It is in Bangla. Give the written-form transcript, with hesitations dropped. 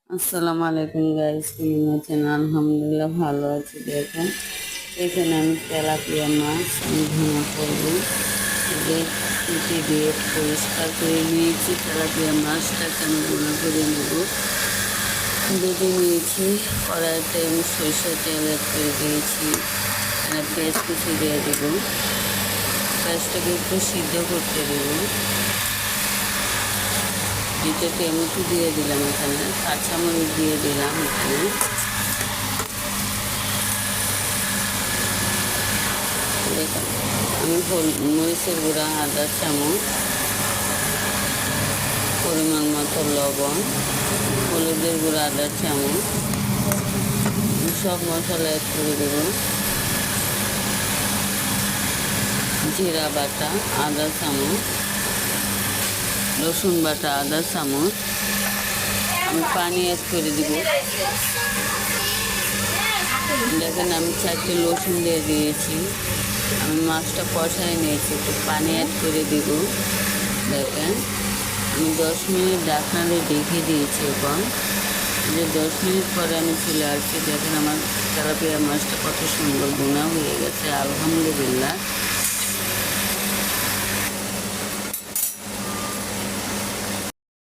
আসসালামু আলাইকুম গাইস, কেমন আছেন? আলহামদুলিল্লাহ ভালো আছি। দেখেন এখানে আমি তেলাপিয়া মাছ আমি ভুনা করবো। কেটে দিয়ে পরিষ্কার করে নিয়েছি। তেলাপিয়া মাছটাকে আমি ভুনা করে নেব। বেটে নিয়েছি। কড়াইতে আমি সরিষার তেল অ্যাড করে দিয়েছি। এখানে পেঁয়াজ কুচি দিয়ে দেবো। পেঁয়াজটাকে একটু সিদ্ধ করতে দেবো। দুটো টমেটো দিয়ে দিলাম, এখানে কাঁচামরিচ দিয়ে দিলাম। এখানে দেখুন আমি মরিচের গুঁড়া আদা চামচ, পরিমাণ মতো লবণ, হলুদের গুঁড়া আদা চামচ, সব মশলা অ্যাড করে দেব। জিরা বাটা আদা চামচ, রসুন বাটা আদা চামচ, আমি পানি অ্যাড করে দিব। দেখেন আমি 4টে রসুন দিয়ে দিয়েছি। আমি মাছটা কষাই নিয়েছি, একটু পানি অ্যাড করে দিব। দেখেন আমি 10 মিনিট ঢাকনা দিয়ে ঢেকে দিয়েছি। এখন যে 10 মিনিট পরে আমি চলে আসছি। দেখেন আমার তেলাপিয়া মাছটা কত সুন্দর ভুনা হয়ে গেছে, আলহামদুলিল্লাহ।